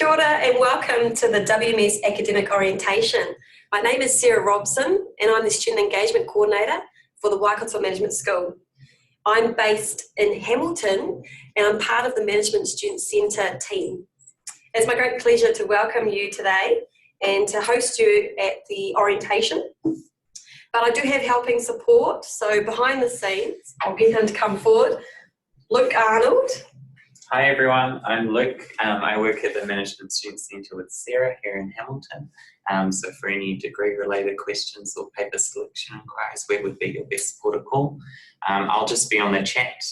Kia ora and welcome to the WMS Academic Orientation. My name is Sarah Robson and I'm the Student Engagement Coordinator for the Waikato Management School. I'm based in Hamilton and I'm part of the Management Student Centre team. It's my great pleasure to welcome you today and to host you at the orientation. But I do have helping support, so behind the scenes, I'll get him to come forward. Luke Arnold. Hi everyone, I'm Luke. I work at the Management Student Centre with Sarah here in Hamilton. So for any degree related questions or paper selection inquiries, where would be your best port of call? I'll just be on the chat,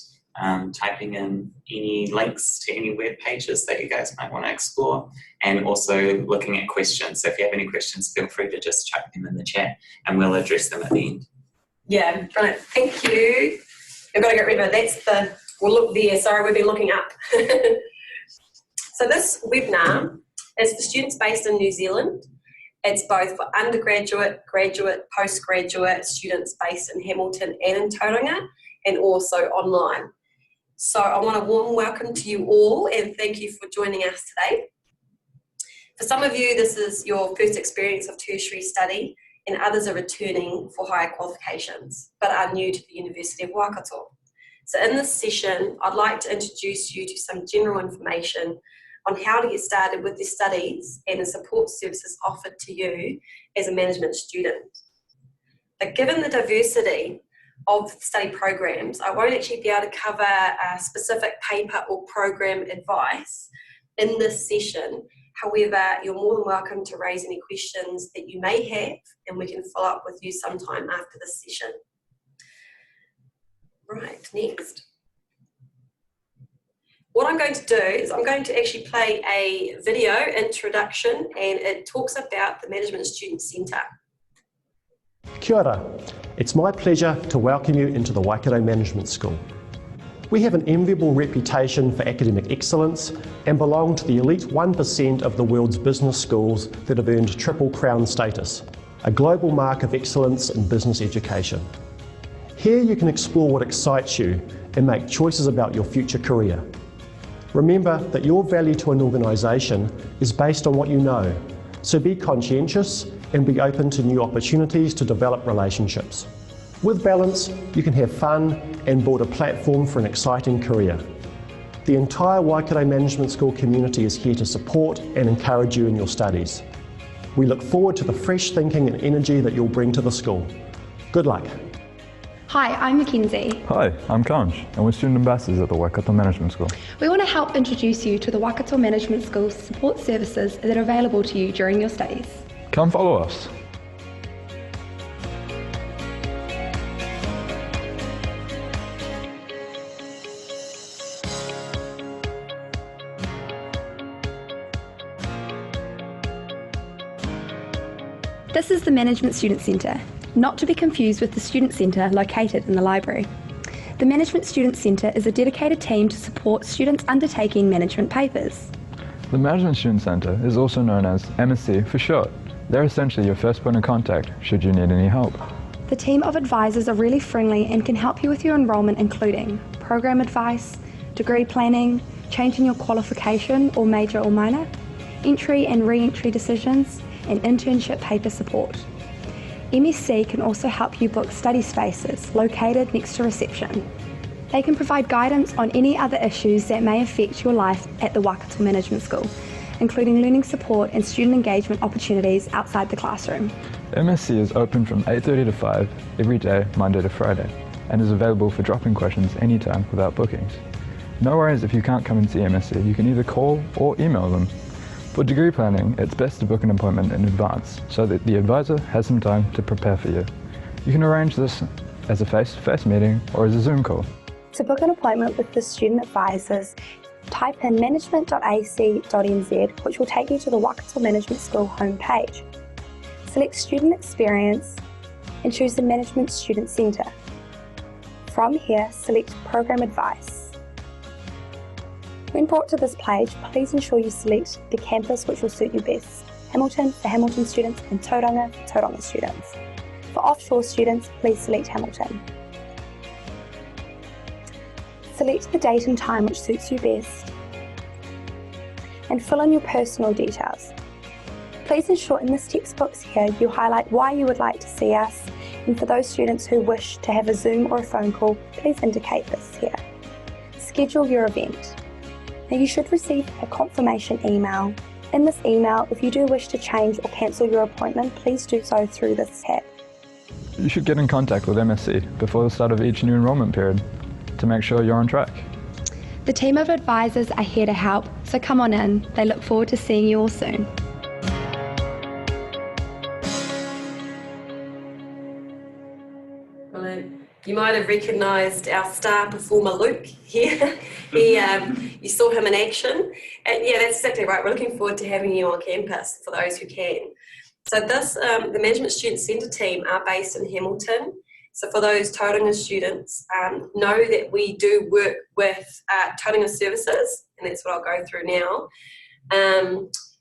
typing in any links to any web pages that you guys might want to explore, and also looking at questions. So if you have any questions, feel free to just chuck them in the chat and we'll address them at the end. Yeah, brilliant. Thank you. I've got to get rid of it. We'll look there, sorry, we've been looking up. So this webinar is for students based in New Zealand. It's both for undergraduate, graduate, postgraduate students based in Hamilton and in TAuranga, and also online. So I want a warm welcome to you all and thank you for joining us today. For some of you, this is your first experience of tertiary study and others are returning for higher qualifications, but are new to the University of Waikato. So in this session, I'd like to introduce you to some general information on how to get started with your studies and the support services offered to you as a management student. But given the diversity of study programs, I won't actually be able to cover a specific paper or program advice in this session. However, you're more than welcome to raise any questions that you may have and we can follow up with you sometime after this session. Right, next. What I'm going to do is I'm going to actually play a video introduction and it talks about the Management Student Centre. Kia ora. It's my pleasure to welcome you into the Waikato Management School. We have an enviable reputation for academic excellence and belong to the elite 1% of the world's business schools that have earned Triple Crown status, a global mark of excellence in business education. Here you can explore what excites you and make choices about your future career. Remember that your value to an organisation is based on what you know, so be conscientious and be open to new opportunities to develop relationships. With balance, you can have fun and build a platform for an exciting career. The entire Waikato Management School community is here to support and encourage you in your studies. We look forward to the fresh thinking and energy that you'll bring to the school. Good luck. Hi, I'm Mackenzie. Hi, I'm Conch, and we're student ambassadors at the Waikato Management School. We want to help introduce you to the Waikato Management School's support services that are available to you during your studies. Come follow us. This is the Management Student Centre, not to be confused with the Student Centre located in the library. The Management Student Centre is a dedicated team to support students undertaking management papers. The Management Student Centre is also known as MSc for short. They're essentially your first point of contact should you need any help. The team of advisors are really friendly and can help you with your enrolment, including program advice, degree planning, changing your qualification or major or minor, entry and re-entry decisions, and internship paper support. MSC can also help you book study spaces located next to reception. They can provide guidance on any other issues that may affect your life at the Waikato Management School, including learning support and student engagement opportunities outside the classroom. MSc is open from 8:30 to 5 every day, Monday to Friday, and is available for drop-in questions anytime without bookings. No worries if you can't come and see MSc, you can either call or email them. For degree planning, it's best to book an appointment in advance so that the advisor has some time to prepare for you. You can arrange this as a face-to-face meeting or as a Zoom call. To book an appointment with the student advisors, type in management.ac.nz, which will take you to the Waikato Management School homepage. Select Student Experience and choose the Management Student Centre. From here, select Program Advice. When brought to this page, please ensure you select the campus which will suit you best. Hamilton for Hamilton students and Tauranga for Tauranga students. For offshore students, please select Hamilton. Select the date and time which suits you best and fill in your personal details. Please ensure in this text box here you highlight why you would like to see us, and for those students who wish to have a Zoom or a phone call, please indicate this here. Schedule your event. Now you should receive a confirmation email. In this email, if you do wish to change or cancel your appointment, please do so through this tab. You should get in contact with MSC before the start of each new enrolment period to make sure you're on track. The team of advisors are here to help, so come on in. They look forward to seeing you all soon. You might have recognised our star performer Luke here. You saw him in action. And yeah, that's exactly right. We're looking forward to having you on campus for those who can. So the Management Student Centre team are based in Hamilton. So for those TAuranga students, know that we do work with TAuranga services, and that's what I'll go through now.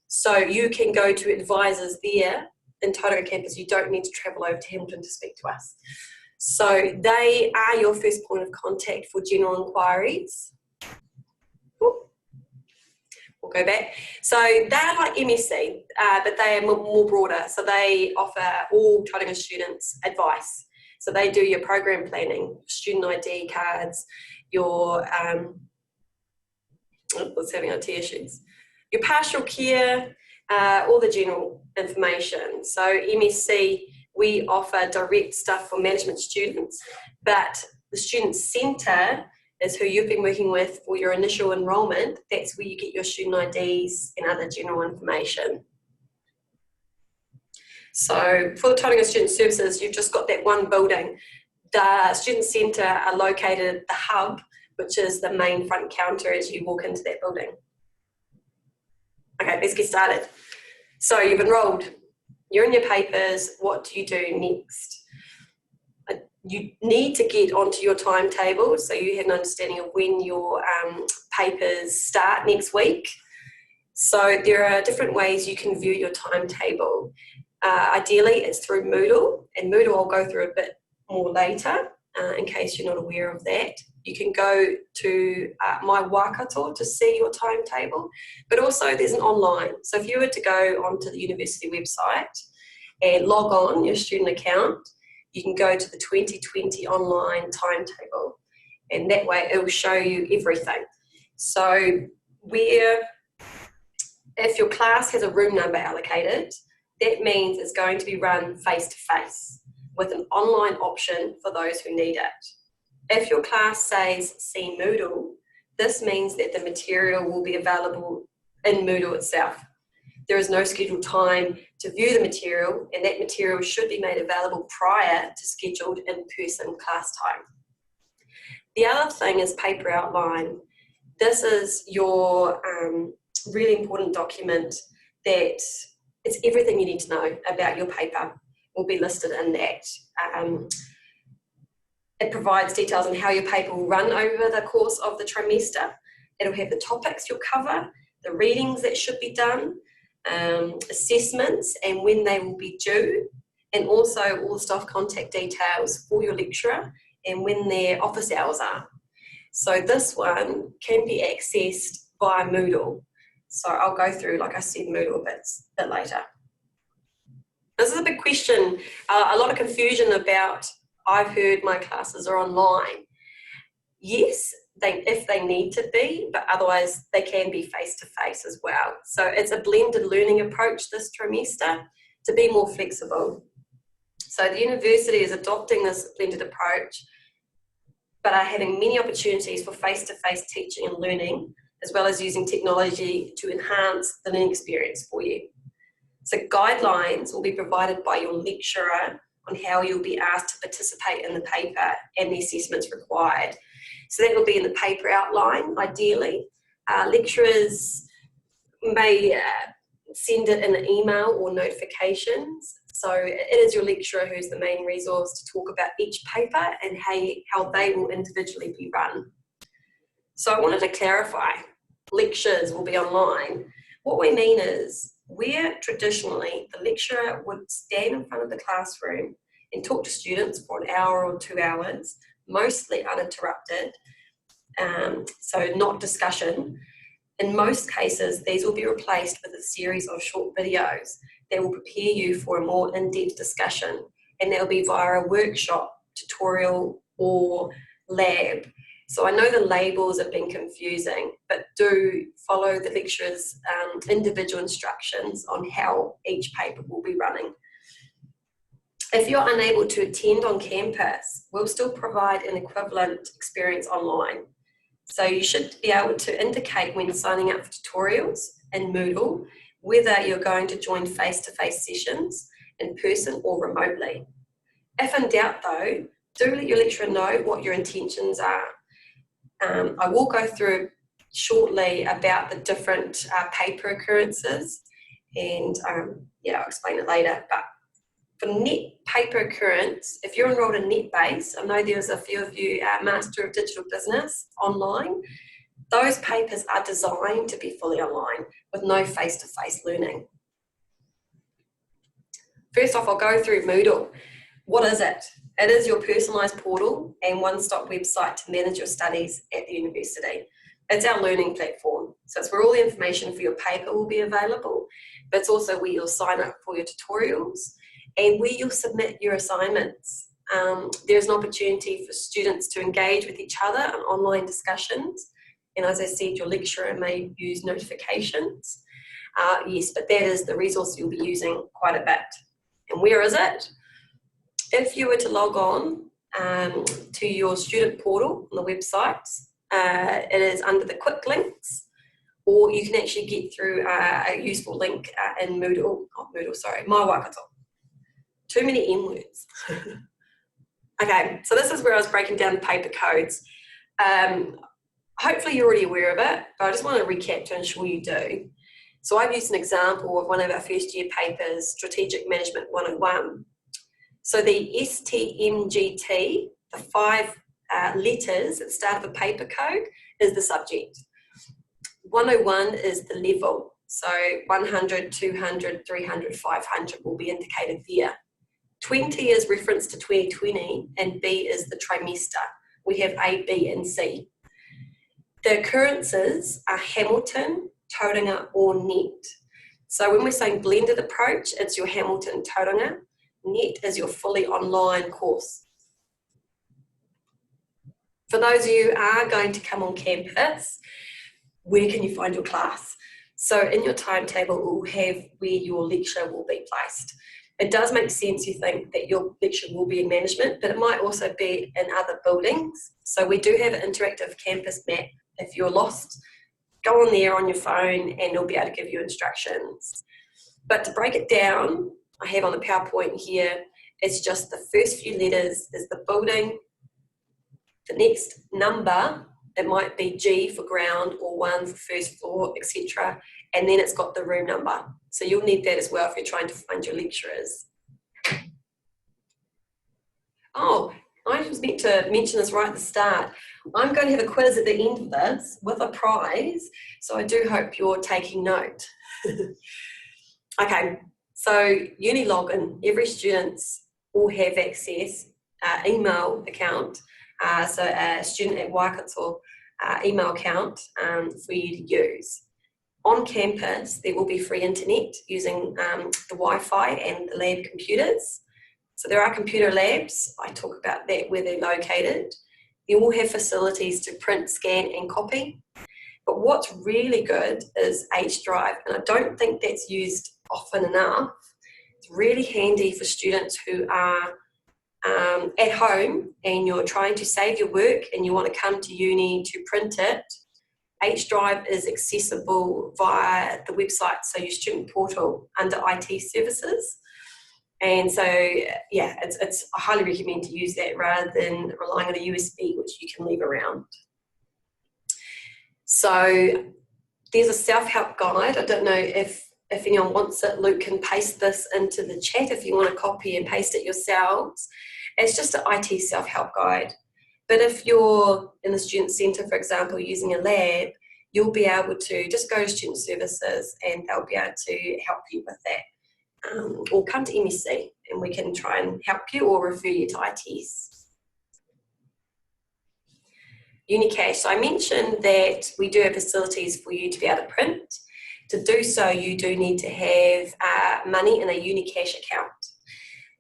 So you can go to advisors there in TAuranga campus. You don't need to travel over to Hamilton to speak to us. So they are your first point of contact for general inquiries. Ooh. We'll go back. So they're like MSC, but they are more broader. So they offer all TAuranga students advice. So they do your program planning, student ID cards, your what's having IT issues, your partial care, all the general information. So MSC, we offer direct stuff for management students, but the Student Centre is who you've been working with for your initial enrolment. That's where you get your student IDs and other general information. So for the TAuranga Student Services, you've just got that one building. The Student Centre are located at the hub, which is the main front counter as you walk into that building. Okay, let's get started. So you've enrolled. You're in your papers. What do you do next? You need to get onto your timetable so you have an understanding of when your papers start next week. So there are different ways you can view your timetable. Ideally, it's through Moodle, and Moodle I'll go through a bit more later in case you're not aware of that. You can go to My Waikato to see your timetable, but also there's an online. So if you were to go onto the university website and log on your student account, you can go to the 2020 online timetable, and that way it will show you everything. So if your class has a room number allocated, that means it's going to be run face-to-face with an online option for those who need it. If your class says see Moodle, this means that the material will be available in Moodle itself. There is no scheduled time to view the material, and that material should be made available prior to scheduled in-person class time. The other thing is paper outline. This is your really important document that it's everything you need to know about your paper will be listed in that. It provides details on how your paper will run over the course of the trimester. It'll have the topics you'll cover, the readings that should be done, assessments and when they will be due, and also all the staff contact details for your lecturer and when their office hours are. So this one can be accessed via Moodle. So I'll go through, like I said, Moodle a bit later. This is a big question, a lot of confusion about, I've heard my classes are online. Yes, if they need to be, but otherwise they can be face-to-face as well. So it's a blended learning approach this trimester to be more flexible. So the university is adopting this blended approach, but are having many opportunities for face-to-face teaching and learning, as well as using technology to enhance the learning experience for you. So guidelines will be provided by your lecturer on how you'll be asked to participate in the paper and the assessments required. So that will be in the paper outline, ideally. Lecturers may send it in an email or notifications. So it is your lecturer who's the main resource to talk about each paper and how they will individually be run. So I wanted to clarify, lectures will be online. What we mean is, where traditionally the lecturer would stand in front of the classroom and talk to students for an hour or 2 hours, mostly uninterrupted, so not discussion. In most cases, these will be replaced with a series of short videos that will prepare you for a more in-depth discussion, and they'll be via a workshop, tutorial, or lab. So I know the labels have been confusing, but do follow the lecturer's individual instructions on how each paper will be running. If you're unable to attend on campus, we'll still provide an equivalent experience online. So you should be able to indicate when signing up for tutorials in Moodle whether you're going to join face-to-face sessions in person or remotely. If in doubt though, do let your lecturer know what your intentions are. I will go through shortly about the different paper occurrences, and I'll explain it later. But for net paper occurrence, if you're enrolled in NetBase, I know there's a few of you Master of Digital Business online, those papers are designed to be fully online with no face-to-face learning. First off, I'll go through Moodle. What is it? It is your personalised portal and one-stop website to manage your studies at the university. It's our learning platform. So it's where all the information for your paper will be available, but it's also where you'll sign up for your tutorials and where you'll submit your assignments. There's an opportunity for students to engage with each other on online discussions. And as I said, your lecturer may use notifications. Yes, but that is the resource you'll be using quite a bit. And where is it? If you were to log on to your student portal on the website, it is under the quick links, or you can actually get through a useful link in Moodle, My Waikato. Too many M words. Okay, so this is where I was breaking down the paper codes. Hopefully you're already aware of it, but I just want to recap to ensure you do. So I've used an example of one of our first year papers, Strategic Management 101. So the STMGT, the 5 letters at the start of a paper code, is the subject. 101 is the level. So 100, 200, 300, 500 will be indicated there. 20 is reference to 2020, and B is the trimester. We have A, B, and C. The occurrences are Hamilton, TAuranga, or net. So when we're saying blended approach, it's your Hamilton, TAuranga. Net is your fully online course. For those of you who are going to come on campus, where can you find your class? So in your timetable, it will have where your lecture will be placed. It does make sense you think that your lecture will be in management, but it might also be in other buildings. So we do have an interactive campus map. If you're lost, go on there on your phone and it'll be able to give you instructions. But to break it down, I have on the PowerPoint here, it's just the first few letters is the building, the next number, it might be G for ground or 1 for first floor, etc. And then it's got the room number. So you'll need that as well if you're trying to find your lecturers. Oh, I was meant to mention this right at the start. I'm going to have a quiz at the end of this with a prize, so I do hope you're taking note. Okay, so uni login, every student will have access, email account, so a student at Waikato email account for you to use. On campus, there will be free internet using the Wi-Fi and the lab computers. So there are computer labs, I talk about that where they're located. You will have facilities to print, scan and copy. But what's really good is H Drive, and I don't think that's used often enough. It's really handy for students who are at home and you're trying to save your work and you want to come to uni to print it. H Drive is accessible via the website, so your student portal under IT services. And so, yeah, I highly recommend to use that rather than relying on a USB, which you can leave around. So there's a self-help guide. I don't know if anyone wants it. Luke can paste this into the chat if you want to copy and paste it yourselves. It's just an IT self-help guide. But if you're in the student centre, for example, using a lab, you'll be able to just go to student services and they'll be able to help you with that. Or come to MSC and we can try and help you or refer you to ITS. Unicash. So I mentioned that we do have facilities for you to be able to print. To do so, you do need to have money in a Unicash account.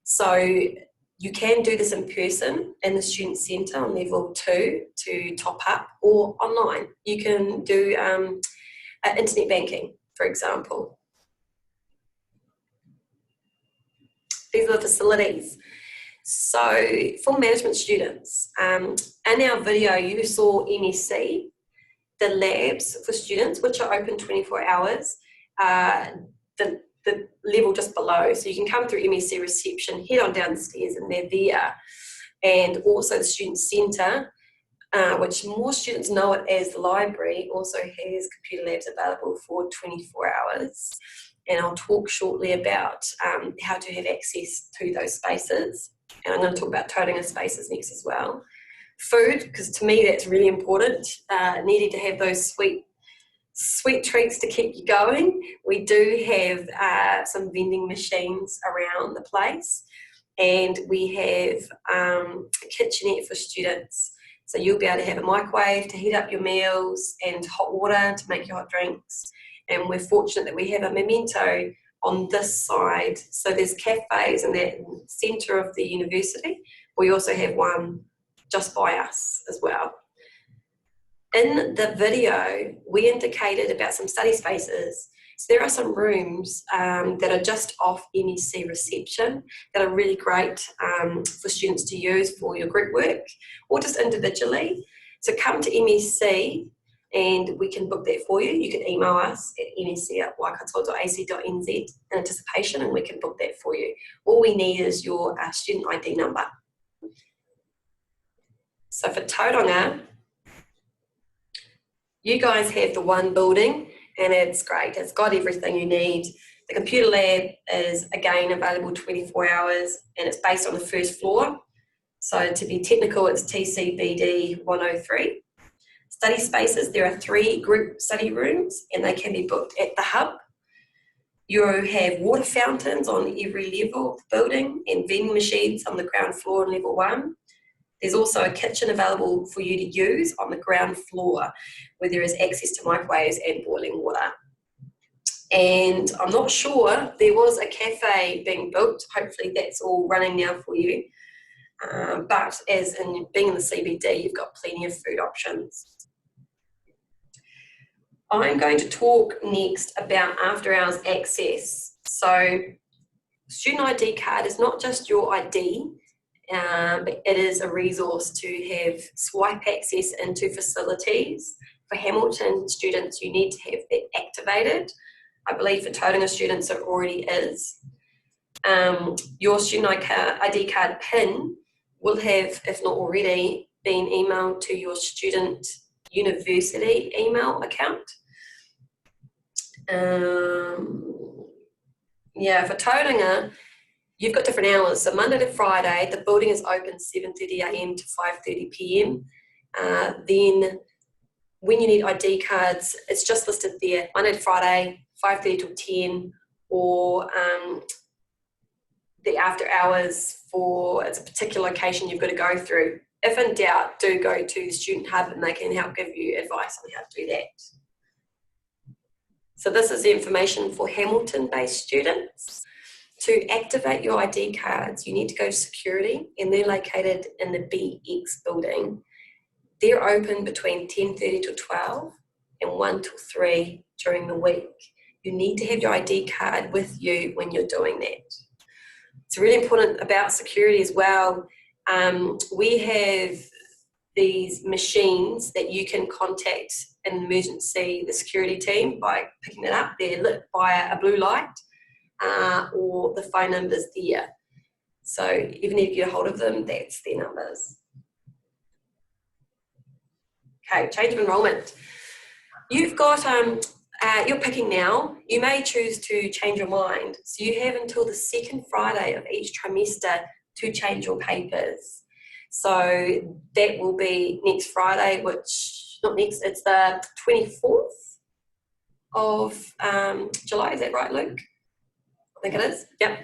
So you can do this in person in the Student Centre on level 2 to top up, or online. You can do internet banking, for example. These are the facilities. So for management students, in our video you saw MEC, the labs for students, which are open 24 hours, the level just below. So you can come through MEC reception, head on downstairs and they're there. And also the Student Centre, which more students know it as the library, also has computer labs available for 24 hours. And I'll talk shortly about how to have access to those spaces. And I'm going to talk about TAuranga spaces next as well. Food, because to me that's really important, needing to have those sweet treats to keep you going. We do have some vending machines around the place, and we have a kitchenette for students. So you'll be able to have a microwave to heat up your meals and hot water to make your hot drinks. And we're fortunate that we have a memento on this side. So there's cafes in the centre of the university. We also have one just by us as well. In the video, we indicated about some study spaces. So there are some rooms that are just off MEC reception that are really great for students to use for your group work or just individually. So come to MEC and we can book that for you. You can email us at mec@waikato.ac.nz in anticipation and we can book that for you. All we need is your student ID number. So for TAuranga, you guys have the one building and it's great. It's got everything you need. The computer lab is again available 24 hours and it's based on the first floor. So to be technical, it's TCBD 103. Study spaces, there are 3 group study rooms and they can be booked at the hub. You have water fountains on every level of the building and vending machines on the ground floor on level 1. There's also a kitchen available for you to use on the ground floor where there is access to microwaves and boiling water. And I'm not sure, there was a cafe being built. Hopefully that's all running now for you. But as in being in the CBD, you've got plenty of food options. I'm going to talk next about after hours access. So student ID card is not just your ID, but it is a resource to have swipe access into facilities. For Hamilton students, you need to have that activated. I believe for TAuranga students it already is. Your student ID card PIN will have, if not already, been emailed to your student university email account. Yeah, for TAuranga, you've got different hours. So Monday to Friday, the building is open 7:30 a.m. to 5:30 p.m. Then when you need ID cards, it's just listed there. Monday to Friday, 5:30 till 10, or the after hours for, it's a particular location you've got to go through. If in doubt, do go to the student hub and they can help give you advice on how to do that. So this is the information for Hamilton-based students. To activate your ID cards, you need to go to security and they're located in the BX building. They're open between 10:30 till 12 and 1 till 3 during the week. You need to have your ID card with you when you're doing that. It's really important about security as well. We have these machines that you can contact an emergency, the security team, by picking it up. They're lit by a blue light. Or the phone number's there. So even if you get a hold of them, that's their numbers. Okay, change of enrolment. You've got, you're picking now. You may choose to change your mind. So you have until the 2nd Friday of each trimester to change your papers. So that will be next Friday, which, not next, it's the 24th of July. Is that right, Luke? I think it is, yep,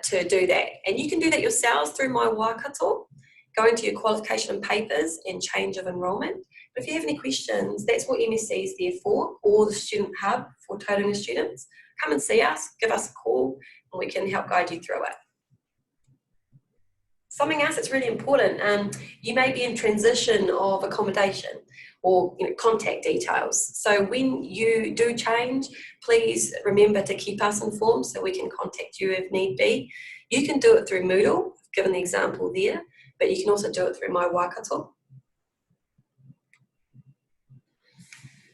to do that. And you can do that yourselves through My Waikato. go into your qualification and papers and change of enrolment. But if you have any questions, that's what MSC is there for, or the Student Hub for TAuranga students. Come and see us, give us a call, and we can help guide you through it. Something else that's really important, you may be in transition of accommodation or contact details. So when you do change, please remember to keep us informed so we can contact you if need be. You can do it through Moodle, I've given the example there, but you can also do it through My Waikato.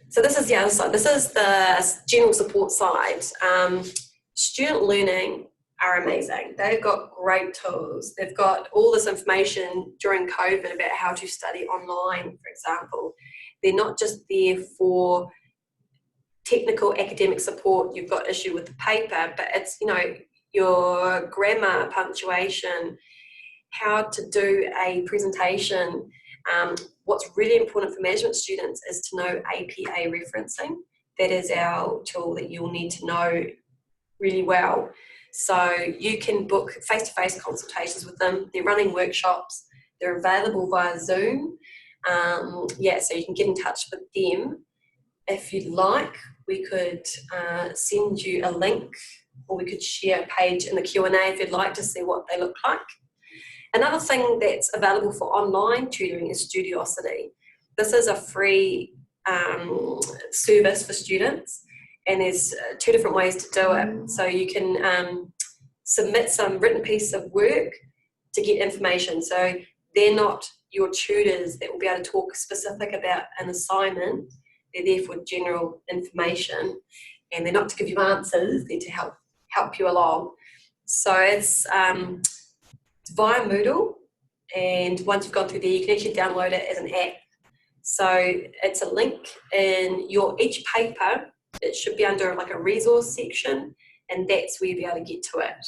So this is the other side. This is the general support side. Student learning are amazing. They've got great tools. They've got all this information during COVID about how to study online, for example. They're not just there for technical academic support. You've got issue with the paper, but it's, your grammar, punctuation, how to do a presentation. What's really important for management students is to know APA referencing. That is our tool that you'll need to know really well. So you can book face-to-face consultations with them. They're running workshops. They're available via Zoom. So you can get in touch with them. If you'd like, we could send you a link, or we could share a page in the Q&A if you'd like to see what they look like. Another thing that's available for online tutoring is Studiosity. This is a free service for students, and there's two different ways to do it. So you can submit some written piece of work to get information. So they're not your tutors that will be able to talk specific about an assignment. They're there for general information, and they're not to give you answers, they're to help you along. So it's via Moodle, and once you've gone through there, you can actually download it as an app. So it's a link in each paper. It should be under like a resource section, and that's where you'll be able to get to it.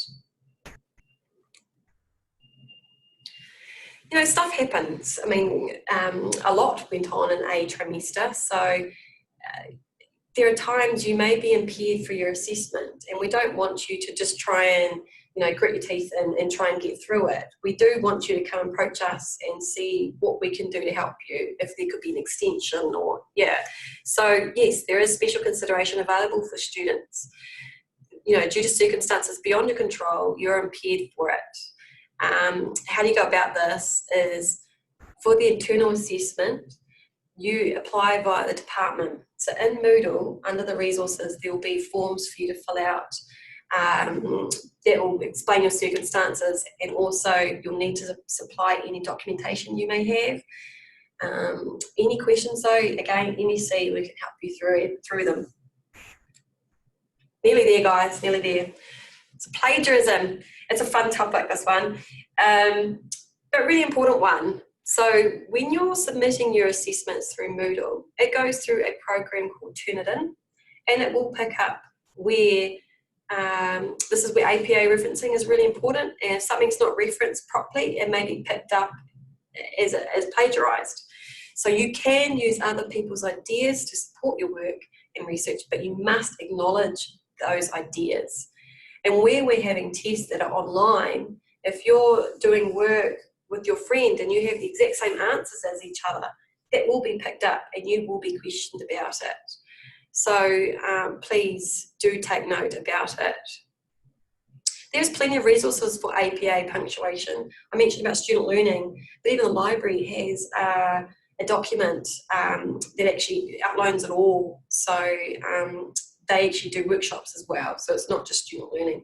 Stuff happens. I mean, a lot went on in a trimester, so there are times you may be impaired for your assessment, and we don't want you to just try and grit your teeth and try and get through it. We do want you to come approach us and see what we can do to help you, if there could be an extension So yes, there is special consideration available for students. Due to circumstances beyond your control, you're impaired for it. How do you go about this is, for the internal assessment, you apply via the department. So in Moodle, under the resources, there will be forms for you to fill out that will explain your circumstances, and also you'll need to supply any documentation you may have. Any questions though, again, MSC, we can help you through them. Nearly there, guys, nearly there. So plagiarism, it's a fun topic, this one, but really important one. So when you're submitting your assessments through Moodle, it goes through a program called Turnitin, and it will pick up where, this is where APA referencing is really important, and if something's not referenced properly, it may be picked up as plagiarised. So you can use other people's ideas to support your work and research, but you must acknowledge those ideas. And where we're having tests that are online, if you're doing work with your friend and you have the exact same answers as each other, that will be picked up and you will be questioned about it. So please do take note about it. There's plenty of resources for APA punctuation. I mentioned about student learning, but even the library has a document that actually outlines it all. So they actually do workshops as well. So it's not just student learning.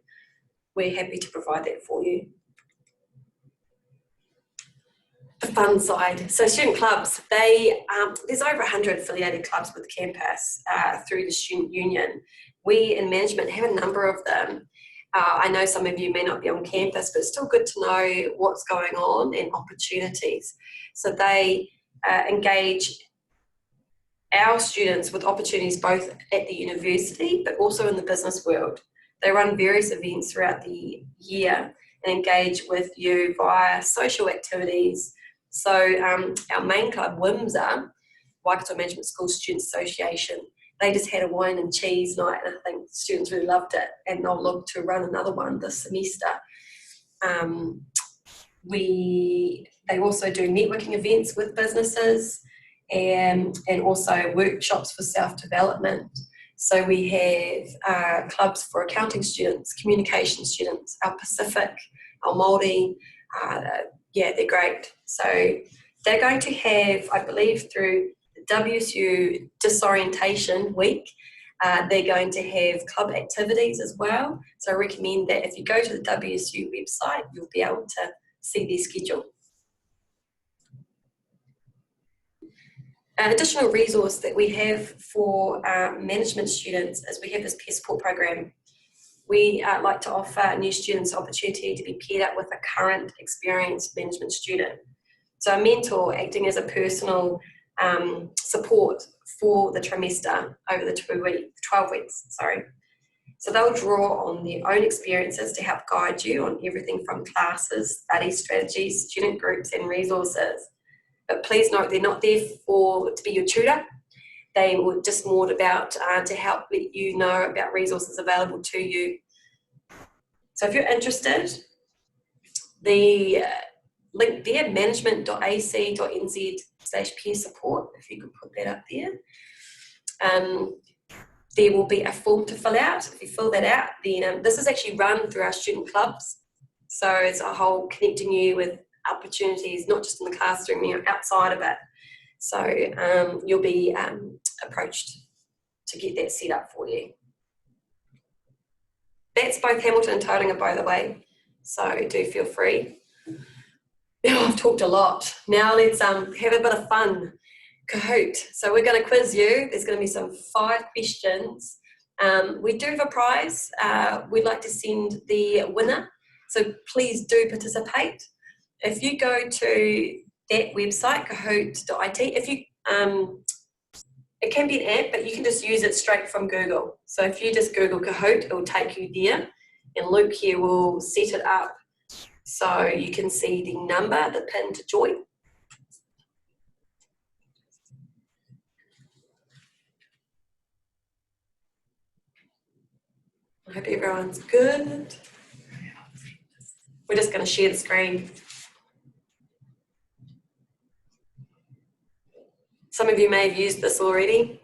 We're happy to provide that for you. The fun side. So student clubs, there's over 100 affiliated clubs with the campus through the student union. We in management have a number of them. I know some of you may not be on campus, but it's still good to know what's going on and opportunities. So they engage our students with opportunities both at the university but also in the business world. They run various events throughout the year and engage with you via social activities. So our main club, WMSA, Waikato Management School Student Association, they just had a wine and cheese night, and I think students really loved it, and they'll look to run another one this semester. They also do networking events with businesses and also workshops for self-development. So we have clubs for accounting students, communication students, our Pacific, our Māori. Yeah, they're great. So they're going to have, I believe, through the WSU Disorientation Week, they're going to have club activities as well. So I recommend that if you go to the WSU website, you'll be able to see their schedule. An additional resource that we have for management students is we have this peer support program. We like to offer new students opportunity to be paired up with a current experienced management student. So a mentor acting as a personal support for the trimester over the 12 weeks, sorry. So they'll draw on their own experiences to help guide you on everything from classes, study strategies, student groups and resources. But please note, they're not there to be your tutor. They were just more about to help let you know about resources available to you. So if you're interested, the link there, management.ac.nz/peer support, if you could put that up there. There will be a form to fill out. If you fill that out, then this is actually run through our student clubs. So it's a whole connecting you with opportunities, not just in the classroom, you know, outside of it. So you'll be approached to get that set up for you. That's both Hamilton and TAuranga, by the way, so do feel free. Now I've talked a lot. Now let's have a bit of fun. Kahoot. So we're going to quiz you. There's going to be some 5 questions. We do have a prize. We'd like to send the winner, so please do participate. If you go to that website, kahoot.it, if you, it can be an app, but you can just use it straight from Google. So if you just Google Kahoot, it will take you there, and Luke here will set it up so you can see the number, the pin to join. I hope everyone's good. We're just going to share the screen. Some of you may have used this already.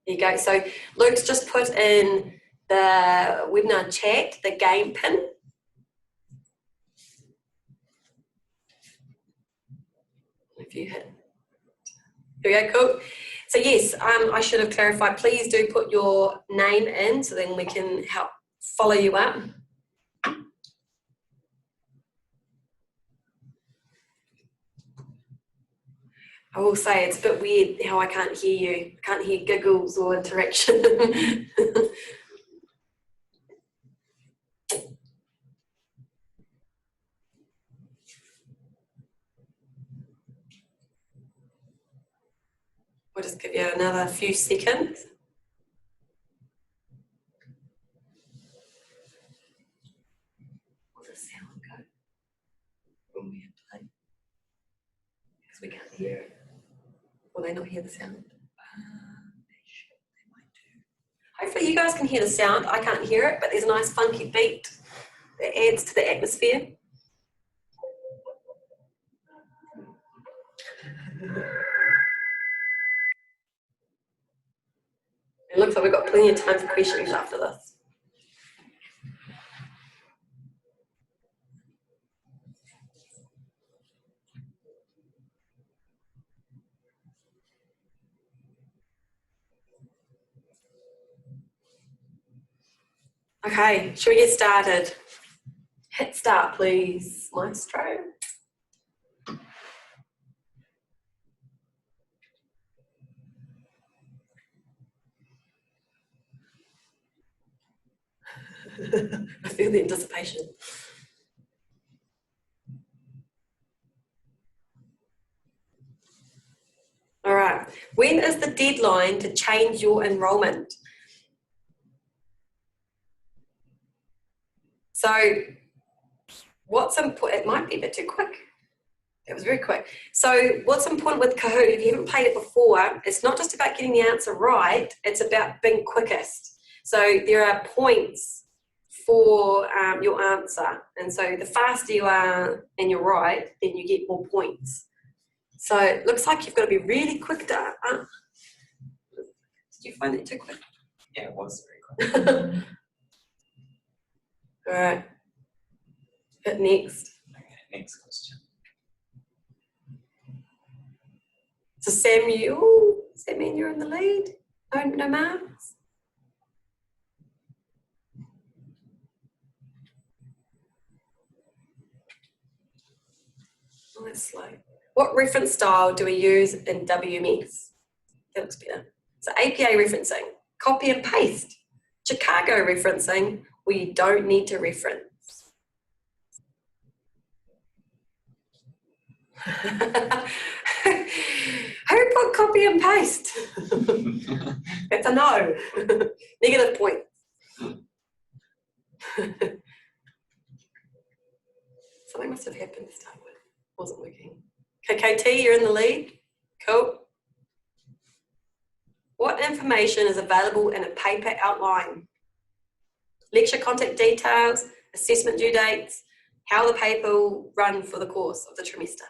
There you go. So Luke's just put in the webinar chat, the game pin. If you hit. Here we go, cool. So yes, I should have clarified, please do put your name in so then we can help follow you up. I will say it's a bit weird how I can't hear you. I can't hear giggles or interaction. We'll just give you another few seconds. What's the sound go when we play? Because we can't hear it. Will they not hear the sound? They should, they might do. Hopefully you guys can hear the sound. I can't hear it, but there's a nice funky beat that adds to the atmosphere. It looks like we've got plenty of time for questions after this. Okay, shall we get started? Hit start, please, Maestro. I feel the anticipation. All right, when is the deadline to change your enrolment? So what's important, it might be a bit too quick. That was very quick. So what's important with Kahoot, if you haven't played it before, it's not just about getting the answer right, it's about being quickest. So there are points for your answer. And so the faster you are and you're right, then you get more points. So it looks like you've got to be really quick to did you find that too quick? Yeah, it was very quick. All right. Hit next. Okay, next question. So Samuel, does that mean you're in the lead? No marks? Oh, that's slow. What reference style do we use in WMS? That looks better. So APA referencing, copy and paste. Chicago referencing, where you don't need to reference. Who put copy and paste? That's a no. Negative point. Something must have happened to start with. Wasn't working. Okay, KT, you're in the lead. Cool. What information is available in a paper outline? Lecture contact details, assessment due dates, how the paper will run for the course of the trimester.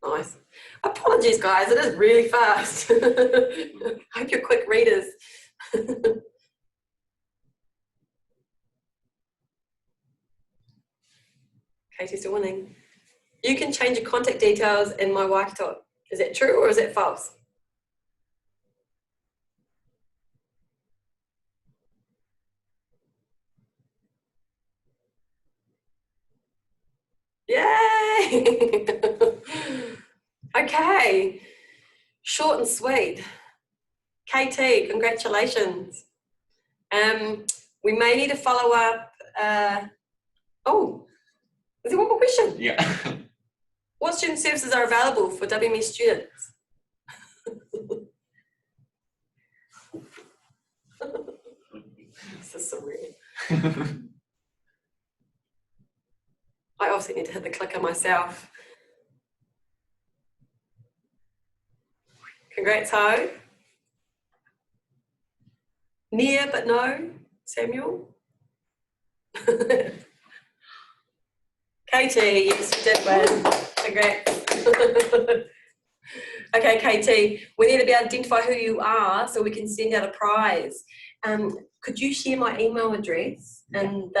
Nice. Apologies, guys, it is really fast. I hope you're quick readers. Katie's still winning. You can change your contact details in my Waikato. Is that true or is that false? Yay! Okay, short and sweet. KT, congratulations. We may need to follow up. Oh, is there one more question? Yeah. What student services are available for WMS students? This is surreal. I obviously need to hit the clicker myself. Congrats, Ho. Near but no, Samuel. Katie, yes, you did win. Congrats. Okay, Katie, we need to be able to identify who you are so we can send out a prize. Could you share my email address? And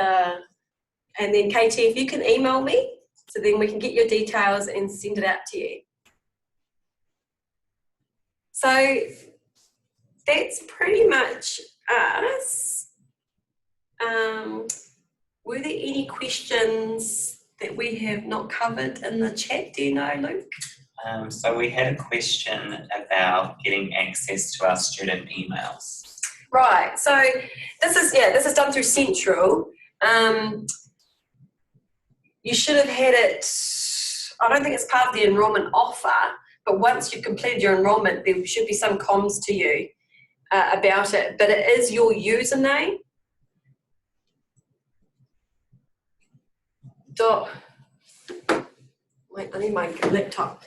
then Katie, if you can email me, so then we can get your details and send it out to you. So that's pretty much us. Were there any questions that we have not covered in the chat? Do you know, Luke? So we had a question about getting access to our student emails. Right. So this is done through Central. You should have had it. I don't think it's part of the enrolment offer, but once you've completed your enrolment, there should be some comms to you about it. But it is your username. Wait, I need my laptop.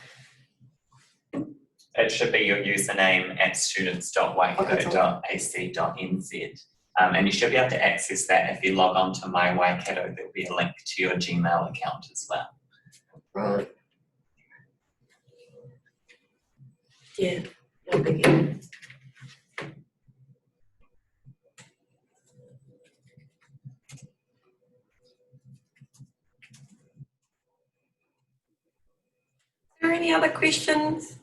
It should be your username at students.waikato.ac.nz. And you should be able to access that if you log on to My Waikato. There will be a link to your Gmail account as well. Right. Yeah, no biggie. Are there any other questions?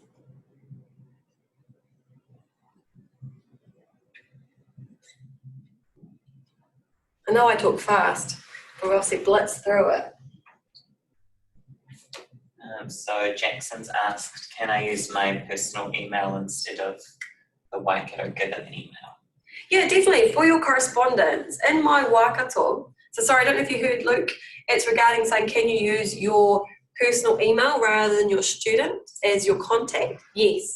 I know I talk fast, or else I blitz through it. So Jackson's asked, can I use my personal email instead of the Waikato given email? Yeah, definitely. For your correspondence in My Waikato, so sorry, I don't know if you heard Luke, it's regarding saying, can you use your personal email rather than your student as your contact? Yes.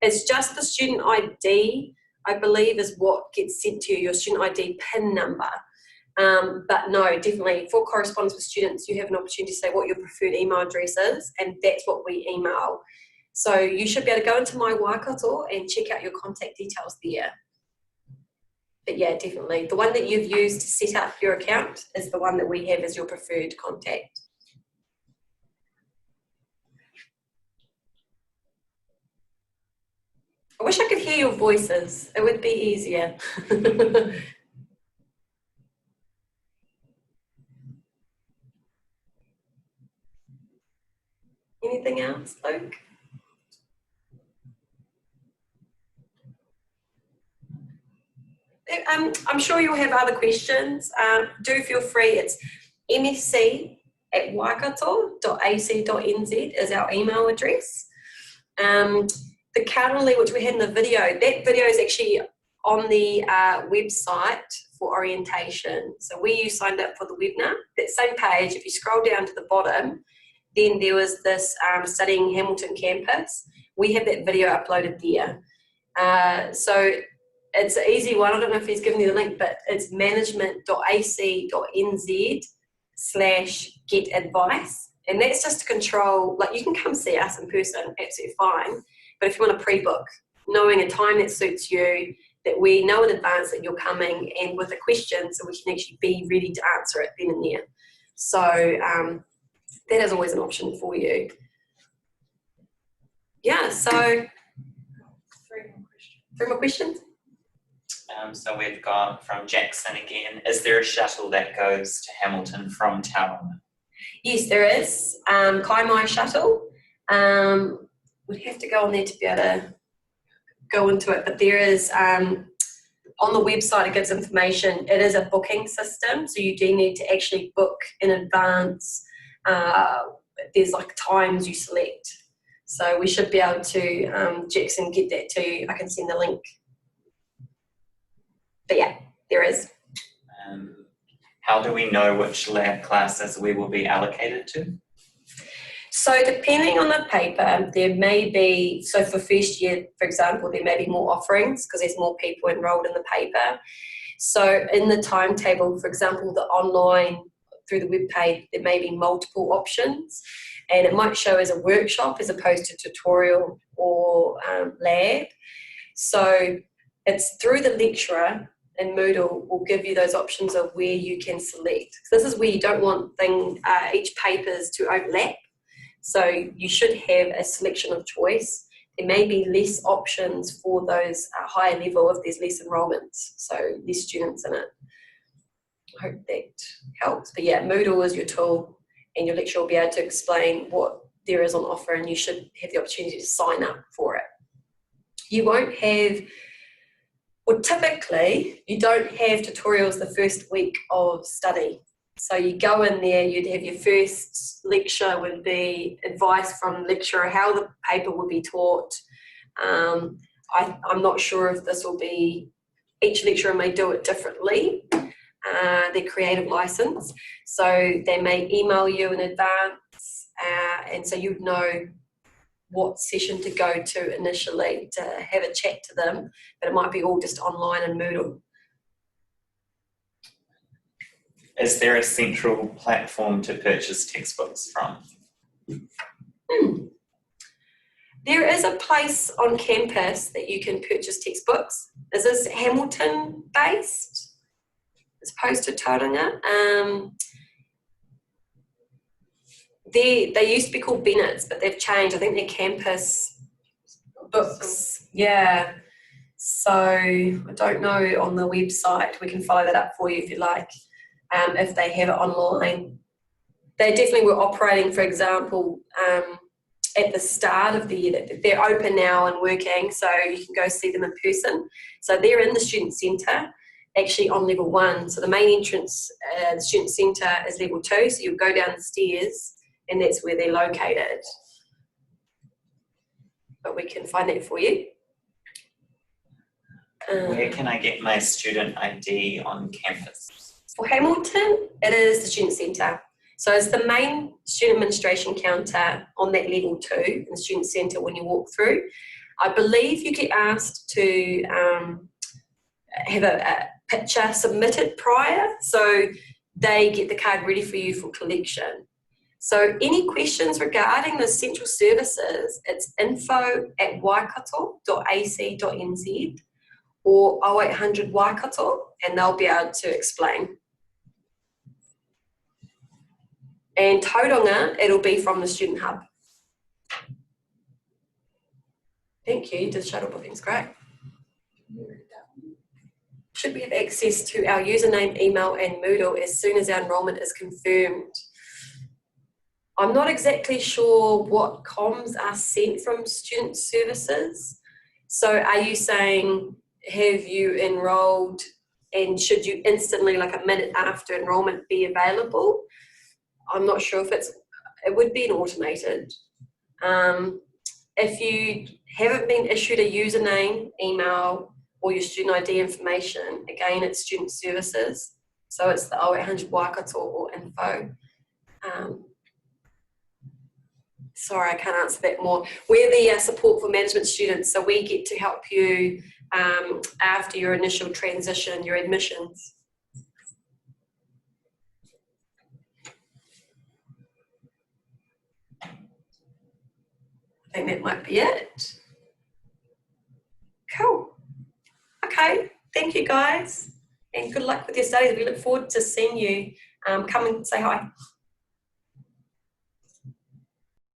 It's just the student ID, I believe, is what gets sent to you, your student ID PIN number. But no, definitely for correspondence with students, you have an opportunity to say what your preferred email address is, and that's what we email. So you should be able to go into My Waikato and check out your contact details there. But yeah, definitely. The one that you've used to set up your account is the one that we have as your preferred contact. I wish I could hear your voices. It would be easier. Anything else, Luke? I'm sure you'll have other questions. Do feel free. It's msc@waikato.ac.nz is our email address. The currently, which we had in the video, that video is actually on the website for orientation. So where you signed up for the webinar, that same page, if you scroll down to the bottom, then there was this studying Hamilton campus. We have that video uploaded there. So it's an easy one. I don't know if he's given you the link, but it's management.ac.nz/get-advice. And that's just to control, like you can come see us in person, absolutely fine. But if you want to pre-book, knowing a time that suits you, that we know in advance that you're coming and with a question so we can actually be ready to answer it then and there. So that is always an option for you. Yeah, so 3 more questions. So we've got from Jackson again, is there a shuttle that goes to Hamilton from TAuranga? Yes, there is. Kaimai shuttle. We'd have to go on there to be able to go into it, but there is, on the website it gives information. It is a booking system, so you do need to actually book in advance. There's like times you select. So we should be able to, Jackson, get that to you. I can send the link. But yeah, there is. How do we know which lab classes we will be allocated to? So depending on the paper, there may be, so for first year, for example, there may be more offerings because there's more people enrolled in the paper. So in the timetable, for example, the online, through the web page, there may be multiple options and it might show as a workshop as opposed to tutorial or lab. So it's through the lecturer, and Moodle will give you those options of where you can select. So this is where you don't want each papers to overlap. So you should have a selection of choice. There may be less options for those higher level if there's less enrollments, so less students in it. I hope that helps. But yeah, Moodle is your tool and your lecturer will be able to explain what there is on offer and you should have the opportunity to sign up for it. You won't have, well, typically you don't have tutorials the first week of study. So you go in there, you'd have your first lecture would be advice from the lecturer, how the paper would be taught. I'm not sure if this will be, each lecturer may do it differently, their creative license. So they may email you in advance and so you'd know what session to go to initially to have a chat to them, but it might be all just online and Moodle. Is there a central platform to purchase textbooks from? There is a place on campus that you can purchase textbooks. Is this Hamilton based as opposed to TAuranga? They used to be called Bennett's, but they've changed. I think they're campus books. Yeah. So I don't know on the website. We can follow that up for you if you like. If they have it online. They definitely were operating, for example, at the start of the year. They're open now and working, so you can go see them in person. So they're in the Student Centre, actually on level 1. So the main entrance, the Student Centre is level 2, so you'll go down the stairs and that's where they're located. But we can find that for you. Where can I get my student ID on campus? For Hamilton, it is the Student Centre. So it's the main student administration counter on that level 2 in the Student Centre when you walk through. I believe you get asked to have a picture submitted prior, so they get the card ready for you for collection. So any questions regarding the central services, it's info@waikato.ac.nz or 0800 Waikato, and they'll be able to explain. And TAuranga, it'll be from the Student Hub. Thank you, you did shuttle bookings, great. Should we have access to our username, email and Moodle as soon as our enrolment is confirmed? I'm not exactly sure what comms are sent from student services. So are you saying, have you enrolled and should you instantly, like a minute after enrolment, be available? I'm not sure if it would be an automated. If you haven't been issued a username, email, or your student ID information, again, it's student services. So it's the 0800 Waikato or info. Sorry, I can't answer that more. We're the support for management students, so we get to help you after your initial transition, your admissions. I think that might be it. Cool. Okay, thank you guys, and good luck with your studies. We look forward to seeing you. Come and say hi.